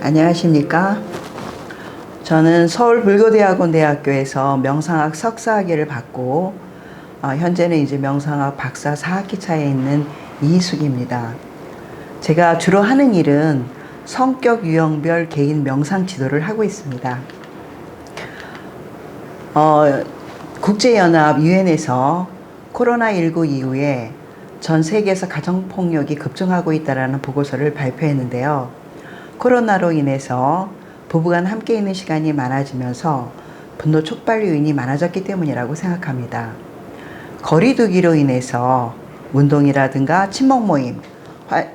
안녕하십니까. 저는 서울불교대학원대학교에서 명상학 석사학위를 받고 현재는 이제 명상학 박사 4학기 차에 있는 이희숙입니다. 제가 주로 하는 일은 성격 유형별 개인 명상 지도를 하고 있습니다. 국제연합 유엔에서 코로나19 이후에 전 세계에서 가정폭력이 급증하고 있다는 보고서를 발표했는데요. 코로나로 인해서 부부간 함께 있는 시간이 많아지면서 분노 촉발 요인이 많아졌기 때문이라고 생각합니다. 거리두기로 인해서 운동이라든가 친목 모임,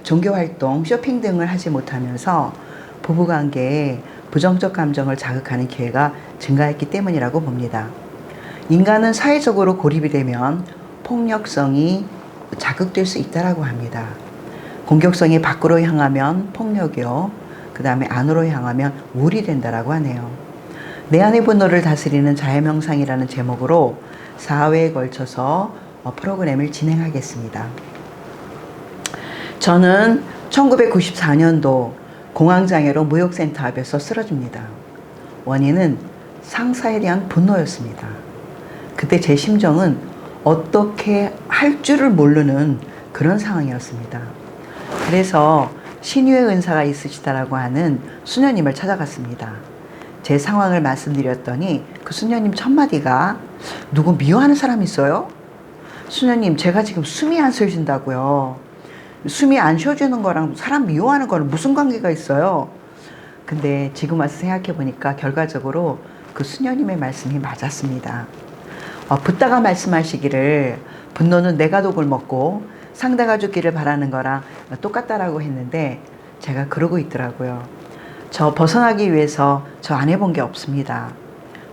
종교활동, 쇼핑 등을 하지 못하면서 부부관계에 부정적 감정을 자극하는 기회가 증가했기 때문이라고 봅니다. 인간은 사회적으로 고립이 되면 폭력성이 자극될 수 있다고 합니다. 공격성이 밖으로 향하면 폭력이요. 그 다음에 안으로 향하면 우울이 된다라고 하네요. 내 안의 분노를 다스리는 자해명상이라는 제목으로 4회에 걸쳐서 프로그램을 진행하겠습니다. 저는 1994년도 공황장애로 무역센터 앞에서 쓰러집니다. 원인은 상사에 대한 분노였습니다. 그때 제 심정은 어떻게 할 줄을 모르는 그런 상황이었습니다. 그래서 신유의 은사가 있으시다라고 하는 수녀님을 찾아갔습니다. 제 상황을 말씀드렸더니 그 수녀님 첫마디가 누구 미워하는 사람 있어요? 수녀님, 제가 지금 숨이 안 쉬어진다고요. 숨이 안 쉬어지는 거랑 사람 미워하는 거는 무슨 관계가 있어요? 근데 지금 와서 생각해 보니까 결과적으로 그 수녀님의 말씀이 맞았습니다. 붓다가 말씀하시기를 분노는 내가 독을 먹고 상대가 죽기를 바라는 거랑 똑같다라고 했는데 제가 그러고 있더라고요. 저 벗어나기 위해서 저 안 해본 게 없습니다.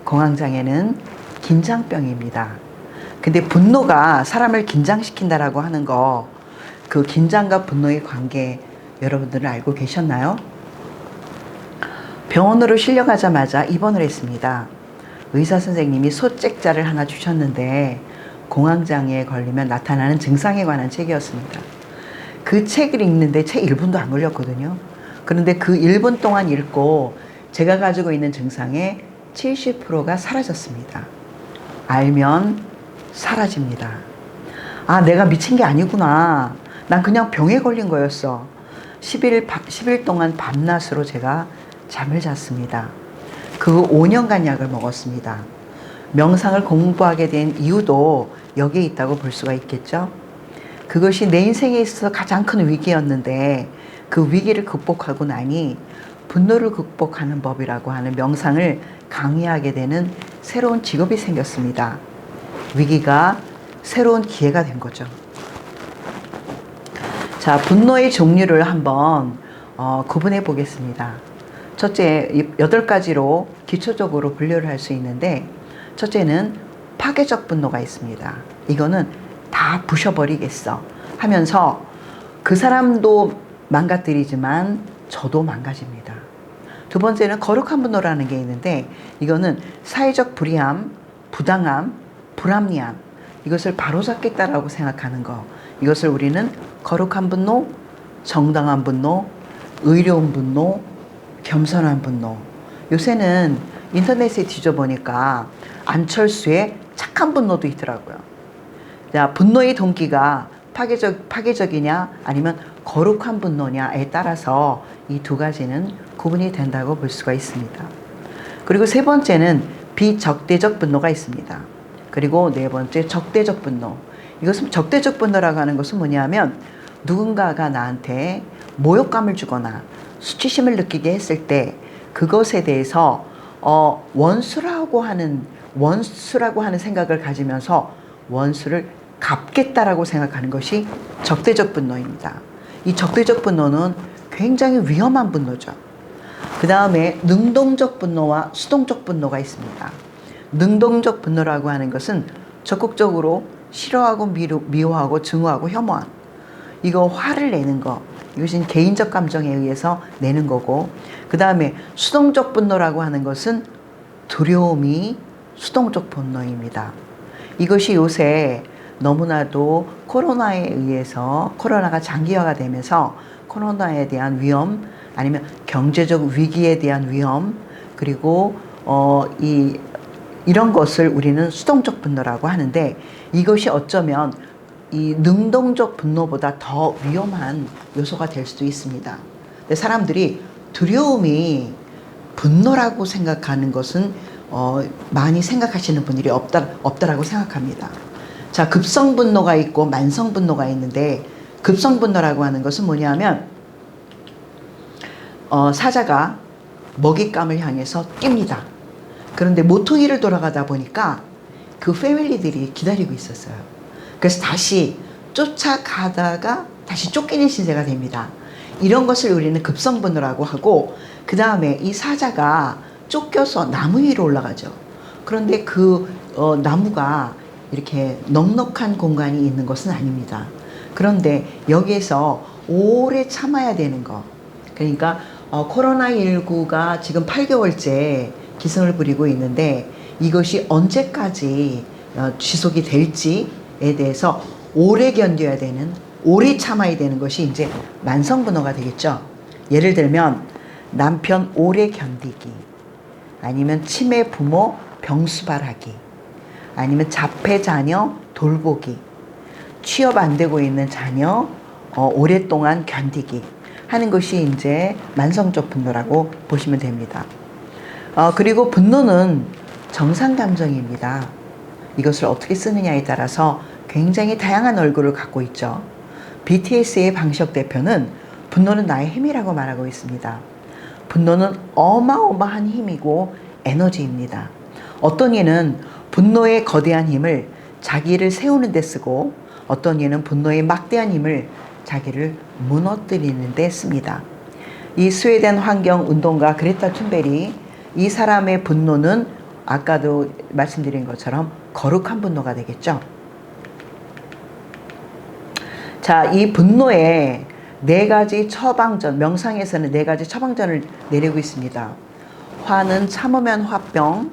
공황장애는 긴장병입니다. 근데 분노가 사람을 긴장시킨다라고 하는 거, 그 긴장과 분노의 관계 여러분들은 알고 계셨나요? 병원으로 실려가자마자 입원을 했습니다. 의사 선생님이 소책자를 하나 주셨는데 공황장애에 걸리면 나타나는 증상에 관한 책이었습니다. 그 책을 읽는데 채 1분도 안 걸렸거든요. 그런데 그 1분 동안 읽고 제가 가지고 있는 증상의 70%가 사라졌습니다. 알면 사라집니다. 아, 내가 미친 게 아니구나. 난 그냥 병에 걸린 거였어. 10일 동안 밤낮으로 제가 잠을 잤습니다. 그 5년간 약을 먹었습니다. 명상을 공부하게 된 이유도 여기에 있다고 볼 수가 있겠죠. 그것이 내 인생에 있어서 가장 큰 위기였는데 그 위기를 극복하고 나니 분노를 극복하는 법이라고 하는 명상을 강의하게 되는 새로운 직업이 생겼습니다. 위기가 새로운 기회가 된 거죠. 자, 분노의 종류를 한번 구분해 보겠습니다. 첫째, 8가지로 기초적으로 분류를 할 수 있는데 첫째는 파괴적 분노가 있습니다. 이거는 다 부셔버리겠어 하면서 그 사람도 망가뜨리지만 저도 망가집니다. 두 번째는 거룩한 분노라는 게 있는데 이거는 사회적 불이함, 부당함, 불합리함 이것을 바로잡겠다라고 생각하는 거. 이것을 우리는 거룩한 분노, 정당한 분노, 의로운 분노, 겸손한 분노. 요새는 인터넷에 뒤져보니까 안철수의 착한 분노도 있더라고요. 자, 분노의 동기가 파괴적이냐 아니면 거룩한 분노냐에 따라서 이 두 가지는 구분이 된다고 볼 수가 있습니다. 그리고 세 번째는 비적대적 분노가 있습니다. 그리고 네 번째 적대적 분노. 이것은 적대적 분노라고 하는 것은 뭐냐면 누군가가 나한테 모욕감을 주거나 수치심을 느끼게 했을 때 그것에 대해서 원수라고 하는 생각을 가지면서 원수를 갚겠다라고 생각하는 것이 적대적 분노입니다. 이 적대적 분노는 굉장히 위험한 분노죠. 그 다음에 능동적 분노와 수동적 분노가 있습니다. 능동적 분노라고 하는 것은 적극적으로 싫어하고 미워하고 증오하고 혐오한 이거 화를 내는 거 이것은 개인적 감정에 의해서 내는 거고 그 다음에 수동적 분노라고 하는 것은 두려움이 수동적 분노입니다. 이것이 요새 너무나도 코로나에 의해서 코로나가 장기화가 되면서 코로나에 대한 위험 아니면 경제적 위기에 대한 위험, 그리고 이런 것을 우리는 수동적 분노라고 하는데, 이것이 어쩌면 이 능동적 분노보다 더 위험한 요소가 될 수도 있습니다. 근데 사람들이 두려움이 분노라고 생각하는 것은 많이 생각하시는 분들이 없다라고 생각합니다. 자, 급성 분노가 있고 만성 분노가 있는데, 급성 분노라고 하는 것은 뭐냐면 사자가 먹잇감을 향해서 뜁니다. 그런데 모퉁이를 돌아가다 보니까 그 패밀리들이 기다리고 있었어요. 그래서 다시 쫓아가다가 다시 쫓기는 신세가 됩니다. 이런 것을 우리는 급성 분노라고 하고, 그 다음에 이 사자가 쫓겨서 나무 위로 올라가죠. 그런데 그 나무가 이렇게 넉넉한 공간이 있는 것은 아닙니다. 그런데 여기에서 오래 참아야 되는 거, 그러니까 코로나19가 지금 8개월째 기승을 부리고 있는데, 이것이 언제까지 지속이 될지에 대해서 오래 견뎌야 되는, 오래 참아야 되는 것이 이제 만성분노가 되겠죠. 예를 들면 남편 오래 견디기, 아니면 치매 부모 병수발하기, 아니면 자폐 자녀 돌보기, 취업 안 되고 있는 자녀 오랫동안 견디기 하는 것이 이제 만성적 분노라고 보시면 됩니다. 그리고 분노는 정상 감정입니다. 이것을 어떻게 쓰느냐에 따라서 굉장히 다양한 얼굴을 갖고 있죠. BTS의 방시혁 대표는 분노는 나의 힘이라고 말하고 있습니다. 분노는 어마어마한 힘이고 에너지입니다. 어떤 이는 분노의 거대한 힘을 자기를 세우는 데 쓰고, 어떤 이는 분노의 막대한 힘을 자기를 무너뜨리는 데 씁니다. 이 스웨덴 환경운동가 그레타 툰베리, 이 사람의 분노는 아까도 말씀드린 것처럼 거룩한 분노가 되겠죠. 자, 이 분노에 4가지 처방전, 명상에서는 4가지 처방전을 내리고 있습니다. 화는 참으면 화병,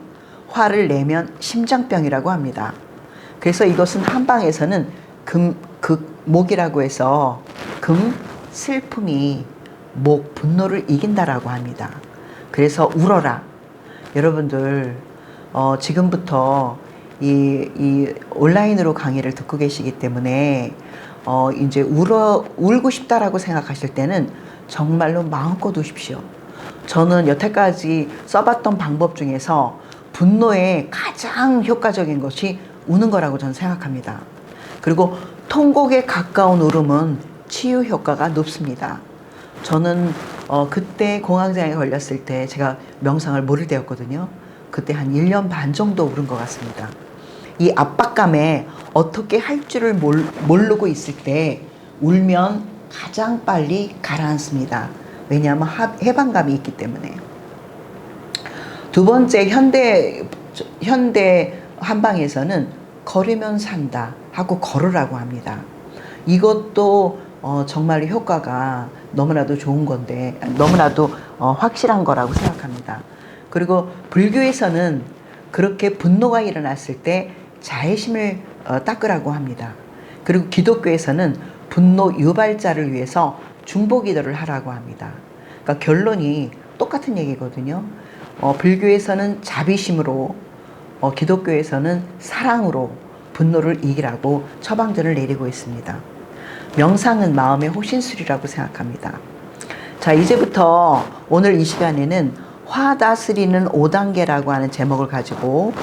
화를 내면 심장병이라고 합니다. 그래서 이것은 한방에서는 목이라고 해서 슬픔이 목, 분노를 이긴다라고 합니다. 그래서 울어라. 여러분들 지금부터 이 온라인으로 강의를 듣고 계시기 때문에 이제 울고 싶다라고 생각하실 때는 정말로 마음껏 우십시오. 저는 여태까지 써봤던 방법 중에서 분노에 가장 효과적인 것이 우는 거라고 저는 생각합니다. 그리고 통곡에 가까운 울음은 치유 효과가 높습니다. 저는 그때 공황장애에 걸렸을 때 제가 명상을 모를 때였거든요. 그때 한 1년 반 정도 울은 것 같습니다. 이 압박감에 어떻게 할 줄을 모르고 있을 때 울면 가장 빨리 가라앉습니다. 왜냐하면 해방감이 있기 때문에. 두 번째, 현대 한방에서는 걸으면 산다 하고 걸으라고 합니다. 이것도 정말 효과가 너무나도 좋은 건데, 너무나도 확실한 거라고 생각합니다. 그리고 불교에서는 그렇게 분노가 일어났을 때 자애심을 닦으라고 합니다. 그리고 기독교에서는 분노 유발자를 위해서 중보기도를 하라고 합니다. 그러니까 결론이 똑같은 얘기거든요. 불교에서는 자비심으로, 기독교에서는 사랑으로 분노를 이기라고 처방전을 내리고 있습니다. 명상은 마음의 호신술이라고 생각합니다. 자, 이제부터 오늘 이 시간에는 화 다스리는 5단계라고 하는 제목을 가지고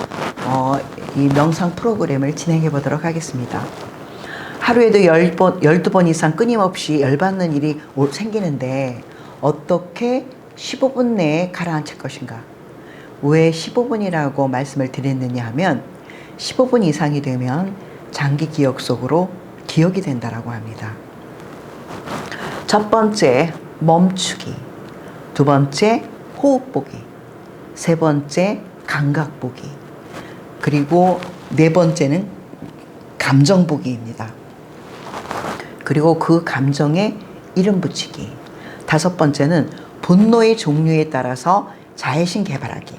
이 명상 프로그램을 진행해 보도록 하겠습니다. 하루에도 12번 이상 끊임없이 열받는 일이 생기는데 어떻게 15분 내에 가라앉힐 것인가? 왜 15분이라고 말씀을 드렸느냐 하면 15분 이상이 되면 장기 기억 속으로 기억이 된다라고 합니다. 첫 번째, 멈추기. 두 번째, 호흡 보기. 세 번째, 감각 보기. 그리고 네 번째는 감정 보기입니다. 그리고 그 감정에 이름 붙이기. 다섯 번째는 분노의 종류에 따라서 자애심 개발하기.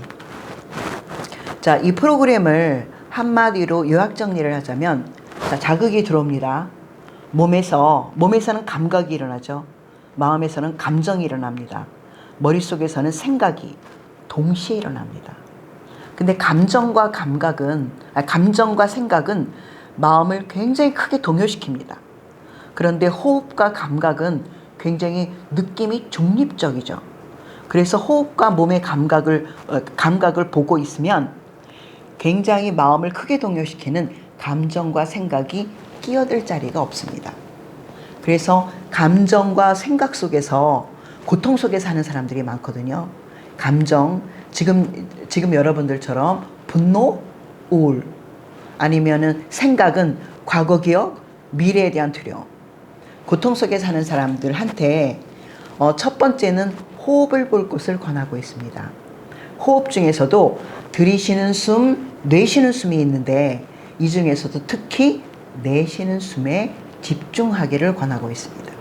자, 이 프로그램을 한마디로 요약 정리를 하자면, 자, 자극이 들어옵니다. 몸에서는 감각이 일어나죠. 마음에서는 감정이 일어납니다. 머릿속에서는 생각이 동시에 일어납니다. 근데 감정과 생각은 마음을 굉장히 크게 동요시킵니다. 그런데 호흡과 감각은 굉장히 느낌이 중립적이죠. 그래서 호흡과 몸의 감각을 보고 있으면 굉장히 마음을 크게 동요시키는 감정과 생각이 끼어들 자리가 없습니다. 그래서 감정과 생각 속에서 고통 속에 사는 사람들이 많거든요. 감정, 지금 여러분들처럼 분노, 우울, 아니면은 생각은 과거 기억, 미래에 대한 두려움. 고통 속에 사는 사람들한테 첫 번째는 호흡을 볼 것을 권하고 있습니다. 호흡 중에서도 들이쉬는 숨, 내쉬는 숨이 있는데 이 중에서도 특히 내쉬는 숨에 집중하기를 권하고 있습니다.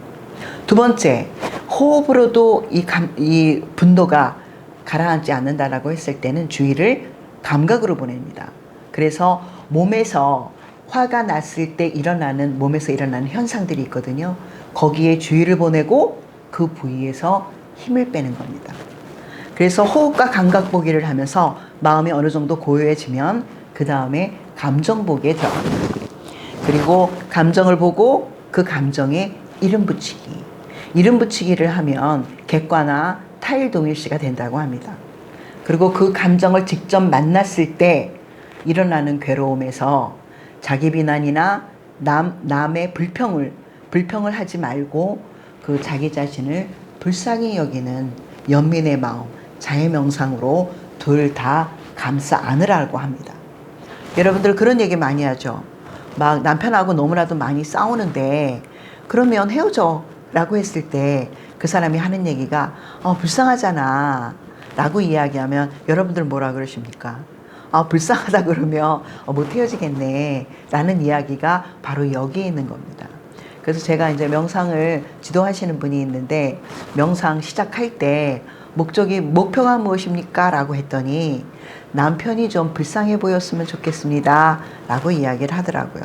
두 번째, 호흡으로도 이 분노가 가라앉지 않는다라고 했을 때는 주의를 감각으로 보냅니다. 그래서 몸에서 화가 났을 때 몸에서 일어나는 현상들이 있거든요. 거기에 주의를 보내고 그 부위에서 힘을 빼는 겁니다. 그래서 호흡과 감각 보기를 하면서 마음이 어느 정도 고요해지면 그 다음에 감정 보기에 들어갑니다. 그리고 감정을 보고 그 감정에 이름 붙이기. 이름 붙이기를 하면 객관화, 타일 동일시가 된다고 합니다. 그리고 그 감정을 직접 만났을 때 일어나는 괴로움에서 자기 비난이나 남의 불평을 하지 말고 그 자기 자신을 불쌍히 여기는 연민의 마음, 자해명상으로 둘 다 감싸 안으라고 합니다. 여러분들 그런 얘기 많이 하죠. 막 남편하고 너무나도 많이 싸우는데 그러면 헤어져 라고 했을 때 그 사람이 하는 얘기가 불쌍하잖아 라고 이야기하면 여러분들 뭐라 그러십니까? 불쌍하다 그러면 못 헤어지겠네 라는 이야기가 바로 여기에 있는 겁니다. 그래서 제가 이제 명상을 지도하시는 분이 있는데 명상 시작할 때 목표가 무엇입니까? 라고 했더니 남편이 좀 불쌍해 보였으면 좋겠습니다 라고 이야기를 하더라고요.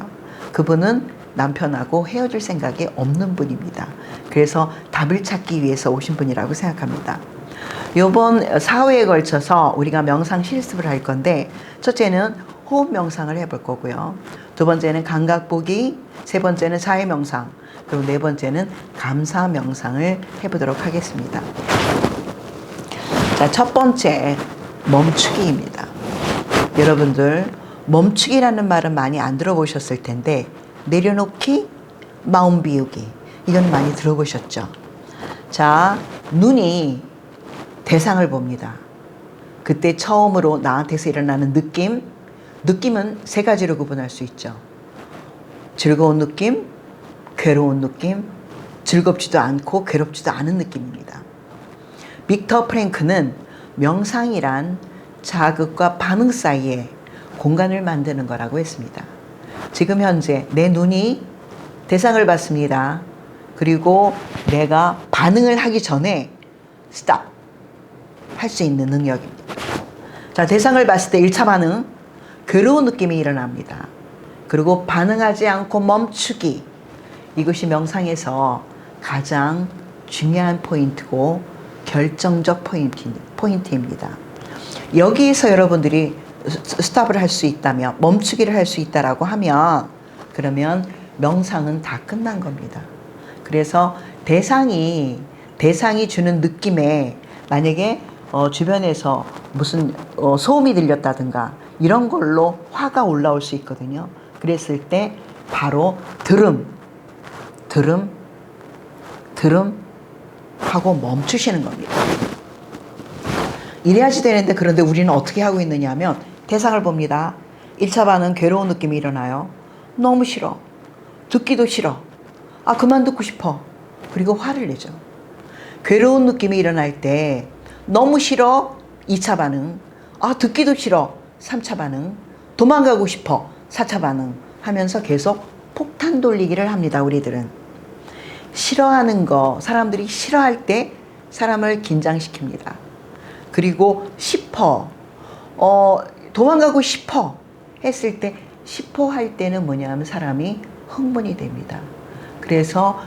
그분은 남편하고 헤어질 생각이 없는 분입니다. 그래서 답을 찾기 위해서 오신 분이라고 생각합니다. 이번 4회에 걸쳐서 우리가 명상 실습을 할 건데 첫째는 호흡 명상을 해볼 거고요. 두 번째는 감각 보기, 세 번째는 자해 명상, 그리고 네 번째는 감사 명상을 해보도록 하겠습니다. 자, 첫 번째 멈추기입니다. 여러분들 멈추기라는 말은 많이 안 들어보셨을 텐데 내려놓기, 마음 비우기 이건 많이 들어보셨죠? 자, 눈이 대상을 봅니다. 그때 처음으로 나한테서 일어나는 느낌은 세 가지로 구분할 수 있죠. 즐거운 느낌, 괴로운 느낌, 즐겁지도 않고 괴롭지도 않은 느낌입니다. 빅터 프랭크는 명상이란 자극과 반응 사이에 공간을 만드는 거라고 했습니다. 지금 현재 내 눈이 대상을 받습니다. 그리고 내가 반응을 하기 전에 스탑 할 수 있는 능력입니다. 자, 대상을 봤을 때 1차 반응, 괴로운 느낌이 일어납니다. 그리고 반응하지 않고 멈추기. 이것이 명상에서 가장 중요한 포인트고 결정적 포인트입니다. 여기에서 여러분들이 스탑을 할 수 있다면, 멈추기를 할 수 있다라고 하면 그러면 명상은 다 끝난 겁니다. 그래서 대상이 주는 느낌에 만약에 주변에서 무슨 소음이 들렸다든가 이런 걸로 화가 올라올 수 있거든요. 그랬을 때 바로 들음 하고 멈추시는 겁니다. 이래야지 되는데 그런데 우리는 어떻게 하고 있느냐 하면 대상을 봅니다. 1차 반응 괴로운 느낌이 일어나요. 너무 싫어. 듣기도 싫어. 그만 듣고 싶어. 그리고 화를 내죠. 괴로운 느낌이 일어날 때 너무 싫어. 2차 반응. 듣기도 싫어. 3차 반응. 도망가고 싶어. 4차 반응. 하면서 계속 폭탄 돌리기를 합니다. 우리들은. 싫어하는 거, 사람들이 싫어할 때 사람을 긴장시킵니다. 그리고 싶어. 도망가고 싶어. 했을 때 싶어 할 때는 뭐냐면 사람이 흥분이 됩니다. 그래서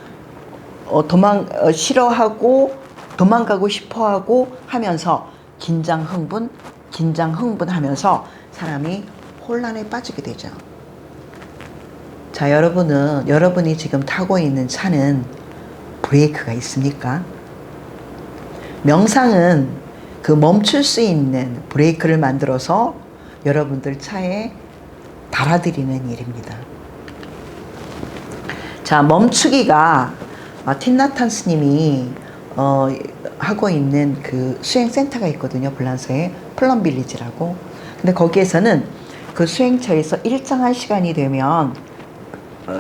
싫어하고 도망가고 싶어하고 하면서 긴장 흥분 하면서 사람이 혼란에 빠지게 되죠. 자, 여러분이 지금 타고 있는 차는 브레이크가 있습니까? 명상은 그 멈출 수 있는 브레이크를 만들어서 여러분들 차에 달아드리는 일입니다. 자, 멈추기가 틴나탄 스님이 하고 있는 그 수행센터가 있거든요. 불란서에 플럼빌리지라고. 근데 거기에서는 그 수행처에서 일정한 시간이 되면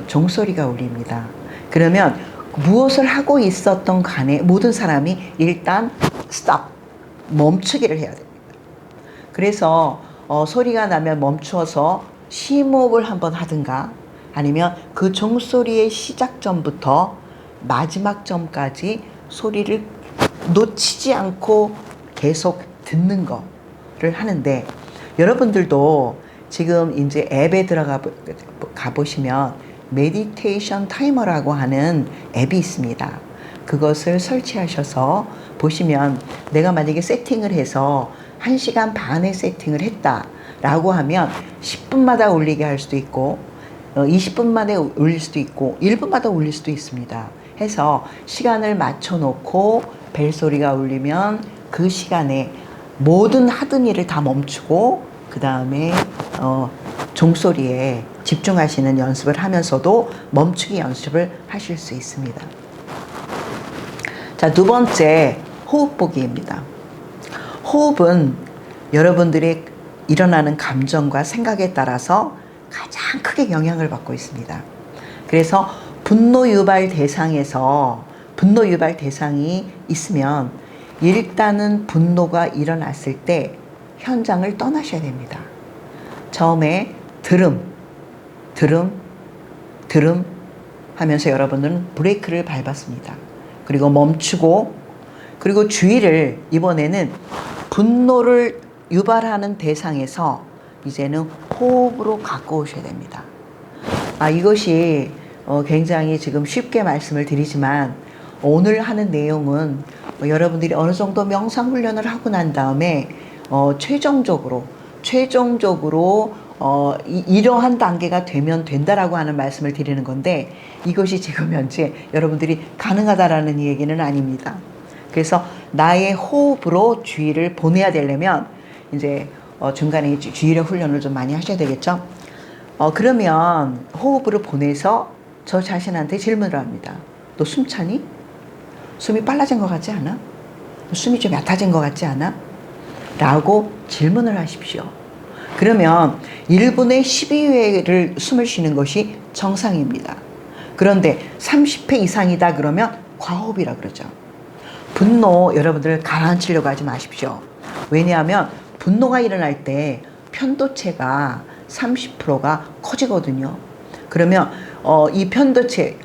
종소리가 울립니다. 그러면 무엇을 하고 있었던 간에 모든 사람이 일단 스톱, 멈추기를 해야 됩니다. 그래서 소리가 나면 멈추어서 심호흡을 한번 하든가 아니면 그 종소리의 시작점부터 마지막 점까지 소리를 놓치지 않고 계속 듣는 거를 하는데, 여러분들도 지금 이제 앱에 들어가 보시면 메디테이션 타이머라고 하는 앱이 있습니다. 그것을 설치하셔서 보시면 내가 만약에 세팅을 해서 1시간 반에 세팅을 했다라고 하면 10분마다 울리게 할 수도 있고 20분 만에 울릴 수도 있고 1분마다 울릴 수도 있습니다. 해서 시간을 맞춰 놓고 벨소리가 울리면 그 시간에 모든 하던 일을 다 멈추고 그 다음에 종소리에 집중하시는 연습을 하면서도 멈추기 연습을 하실 수 있습니다. 자, 두 번째, 호흡 보기입니다. 호흡은 여러분들의 일어나는 감정과 생각에 따라서 가장 크게 영향을 받고 있습니다. 그래서 분노 유발 대상이 있으면 일단은 분노가 일어났을 때 현장을 떠나셔야 됩니다. 처음에 드름 하면서 여러분들은 브레이크를 밟았습니다. 그리고 멈추고, 그리고 주의를 이번에는 분노를 유발하는 대상에서 이제는 호흡으로 갖고 오셔야 됩니다. 이것이 굉장히 지금 쉽게 말씀을 드리지만 오늘 하는 내용은 여러분들이 어느 정도 명상 훈련을 하고 난 다음에 최종적으로 이러한 단계가 되면 된다라고 하는 말씀을 드리는 건데, 이것이 지금 현재 여러분들이 가능하다라는 얘기는 아닙니다. 그래서 나의 호흡으로 주의를 보내야 되려면 이제 중간에 주의력 훈련을 좀 많이 하셔야 되겠죠. 그러면 호흡으로 보내서 저 자신한테 질문을 합니다. 너 숨 차니? 숨이 빨라진 것 같지 않아? 숨이 좀 얕아진 것 같지 않아? 라고 질문을 하십시오. 그러면 1분에 12회를 숨을 쉬는 것이 정상입니다. 그런데 30회 이상이다 그러면 과호흡이라 그러죠. 분노 여러분들 가라앉히려고 하지 마십시오. 왜냐하면 분노가 일어날 때 편도체가 30%가 커지거든요. 그러면 이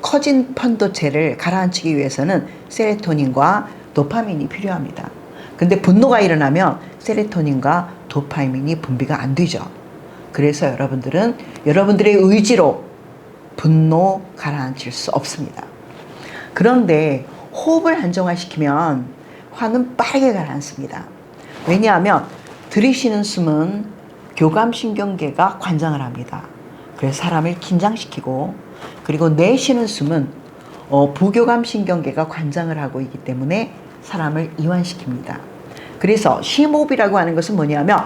커진 편도체를 가라앉히기 위해서는 세로토닌과 도파민이 필요합니다. 근데 분노가 일어나면 세로토닌과 도파민이 분비가 안 되죠. 그래서 여러분들은 여러분들의 의지로 분노 가라앉힐 수 없습니다. 그런데 호흡을 안정화시키면 화는 빠르게 가라앉습니다. 왜냐하면 들이쉬는 숨은 교감신경계가 관장을 합니다. 그래서 사람을 긴장시키고, 그리고 내쉬는 숨은 부교감신경계가 관장을 하고 있기 때문에 사람을 이완시킵니다. 그래서 심호흡이라고 하는 것은 뭐냐면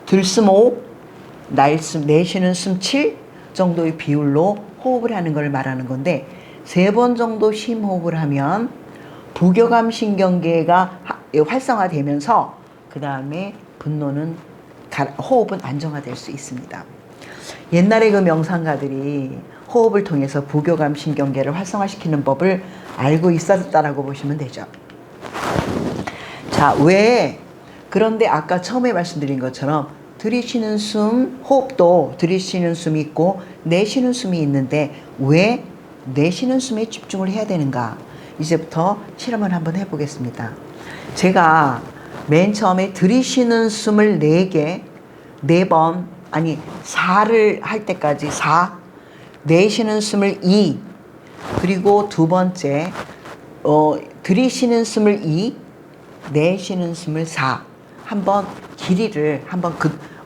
들숨 5, 내쉬는 숨 7 정도의 비율로 호흡을 하는 걸 말하는 건데, 3번 정도 심호흡을 하면 부교감신경계가 활성화되면서 그 다음에 호흡은 안정화될 수 있습니다. 옛날에 그 명상가들이 호흡을 통해서 부교감신경계를 활성화시키는 법을 알고 있었다라고 보시면 되죠. 자, 그런데 아까 처음에 말씀드린 것처럼 들이쉬는 숨, 호흡도 들이쉬는 숨이 있고 내쉬는 숨이 있는데 왜 내쉬는 숨에 집중을 해야 되는가? 이제부터 실험을 한번 해보겠습니다. 제가 맨 처음에 들이쉬는 숨을 4번, 4를 할 때까지 4, 내쉬는 숨을 2, 그리고 두 번째 들이쉬는 숨을 2, 내쉬는 숨을 4. 한번 길이를 한번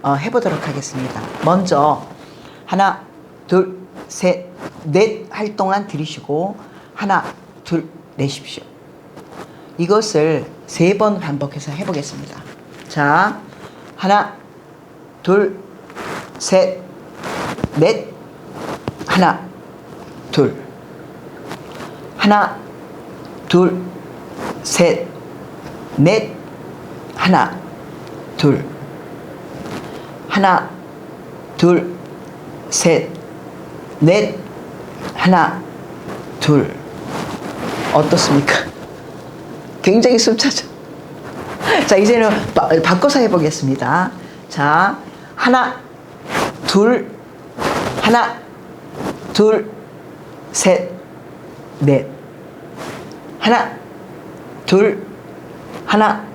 해보도록 하겠습니다. 먼저 하나, 둘, 셋, 넷 할 동안 들이쉬고 하나, 둘, 내쉽시오. 이것을 3번 반복해서 해보겠습니다. 자, 하나, 둘, 셋, 넷, 하나, 둘, 하나, 둘, 셋, 넷, 하나, 둘, 하나, 둘, 셋, 넷, 하나, 둘. 어떻습니까? 굉장히 숨차죠. 자, 이제는 바꿔서 해보겠습니다. 자, 하나, 둘, 하나, 둘, 셋, 넷. 하나, 둘, 하나,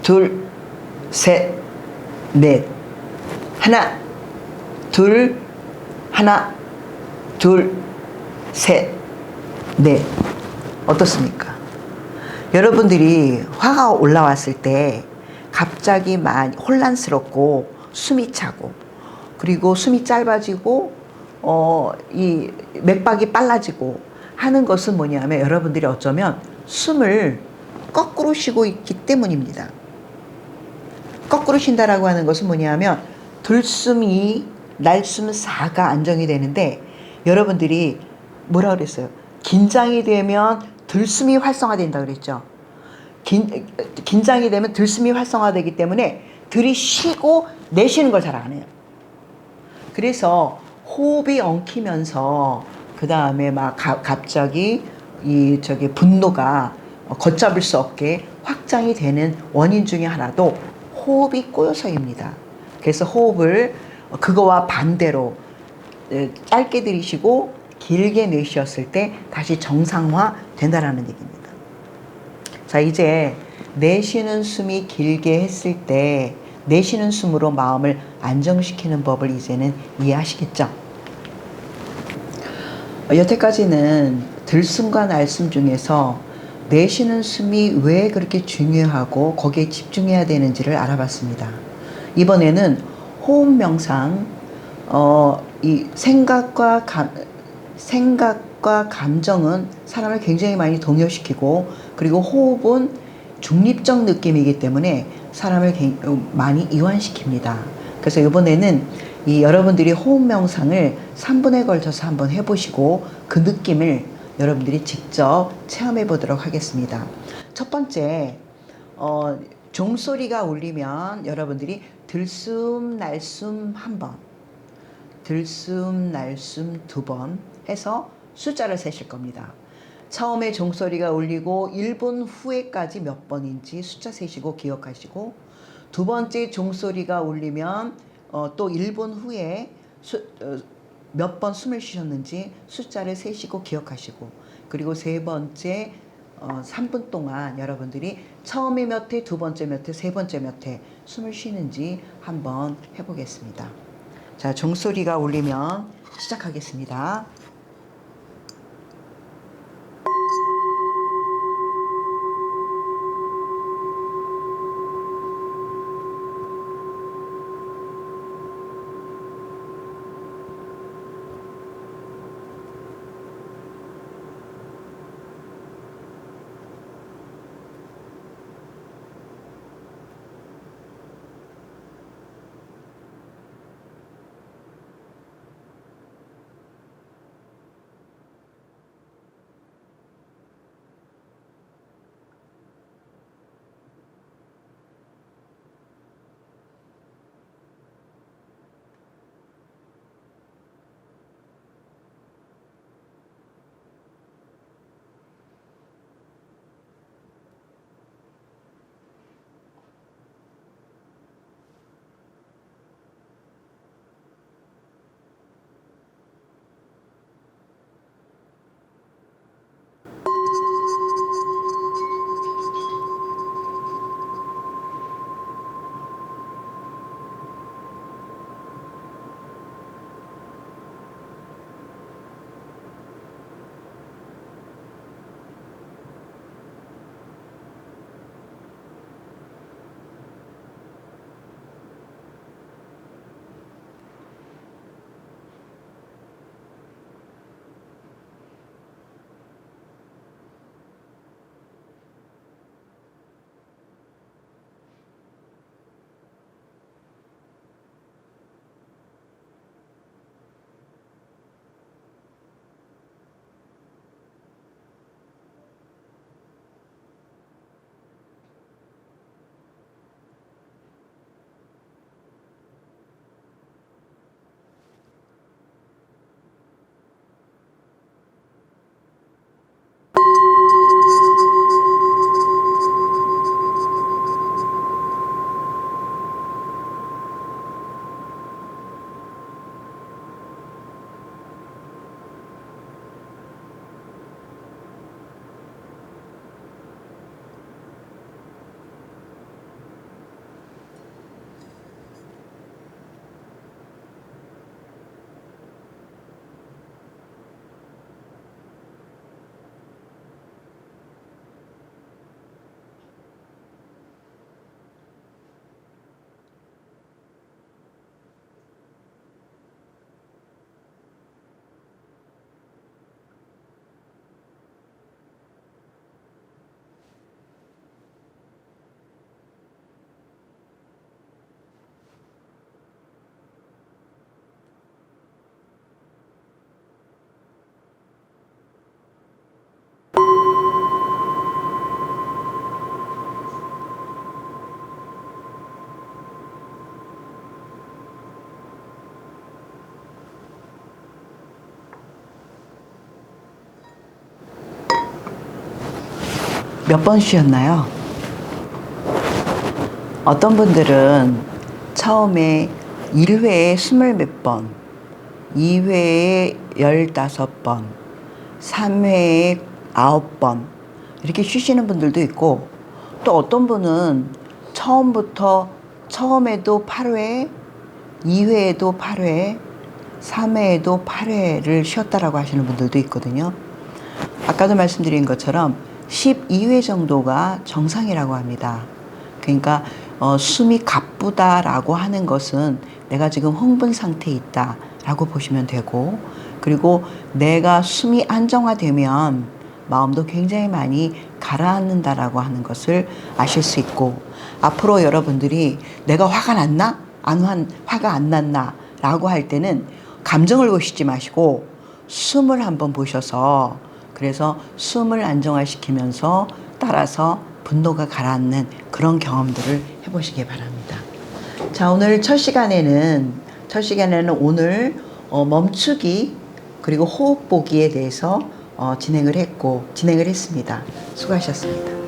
둘, 셋, 넷. 하나, 둘, 하나, 둘, 셋, 넷. 어떻습니까? 여러분들이 화가 올라왔을 때 갑자기 많이 혼란스럽고 숨이 차고 그리고 숨이 짧아지고 이 맥박이 빨라지고 하는 것은 뭐냐면 여러분들이 어쩌면 숨을 거꾸로 쉬고 있기 때문입니다. 거꾸로 쉰다라고 하는 것은 뭐냐면 들숨 2, 날숨 4가 안정이 되는데 여러분들이 뭐라 그랬어요? 긴장이 되면 들숨이 활성화된다 그랬죠. 긴장이 되면 들숨이 활성화되기 때문에 들이쉬고 내쉬는 걸 잘 안 해요. 그래서 호흡이 엉키면서 그 다음에 막 갑자기 분노가 걷잡을 수 없게 확장이 되는 원인 중에 하나도 호흡이 꼬여서입니다. 그래서 호흡을 그거와 반대로 짧게 들이쉬고 길게 내쉬었을 때 다시 정상화 된다라는 얘기입니다. 자, 이제 내쉬는 숨이 길게 했을 때 내쉬는 숨으로 마음을 안정시키는 법을 이제는 이해하시겠죠? 여태까지는 들숨과 날숨 중에서 내쉬는 숨이 왜 그렇게 중요하고 거기에 집중해야 되는지를 알아봤습니다. 이번에는 호흡 명상, 이 생각과 감정은 사람을 굉장히 많이 동요시키고 그리고 호흡은 중립적 느낌이기 때문에 사람을 많이 이완시킵니다. 그래서 이번에는 이 여러분들이 호흡 명상을 3분에 걸쳐서 한번 해보시고 그 느낌을 여러분들이 직접 체험해 보도록 하겠습니다. 첫 번째, 종소리가 울리면 여러분들이 들숨 날숨 1번, 들숨 날숨 2번 해서 숫자를 세실 겁니다. 처음에 종소리가 울리고 1분 후에까지 몇 번인지 숫자 세시고 기억하시고, 두 번째 종소리가 울리면 또 1분 후에 몇 번 숨을 쉬셨는지 숫자를 세시고 기억하시고, 그리고 세 번째 3분 동안 여러분들이 처음에 몇 회, 두 번째 몇 회, 세 번째 몇 회 숨을 쉬는지 한번 해보겠습니다. 자, 종소리가 울리면 시작하겠습니다. 몇 번 쉬었나요? 어떤 분들은 처음에 1회에 20몇 번, 2회에 15번, 3회에 9번 이렇게 쉬시는 분들도 있고, 또 어떤 분은 처음에도 8회, 2회에도 8회, 3회에도 8회를 쉬었다라고 하시는 분들도 있거든요. 아까도 말씀드린 것처럼 12회 정도가 정상이라고 합니다. 그러니까 숨이 가쁘다라고 하는 것은 내가 지금 흥분 상태에 있다라고 보시면 되고, 그리고 내가 숨이 안정화되면 마음도 굉장히 많이 가라앉는다라고 하는 것을 아실 수 있고, 앞으로 여러분들이 내가 화가 났나? 화가 안 났나? 라고 할 때는 감정을 보시지 마시고 숨을 한번 보셔서, 그래서 숨을 안정화시키면서 따라서 분노가 가라앉는 그런 경험들을 해보시기 바랍니다. 자, 오늘 첫 시간에는 오늘 멈추기 그리고 호흡 보기에 대해서 진행을 했습니다. 수고하셨습니다.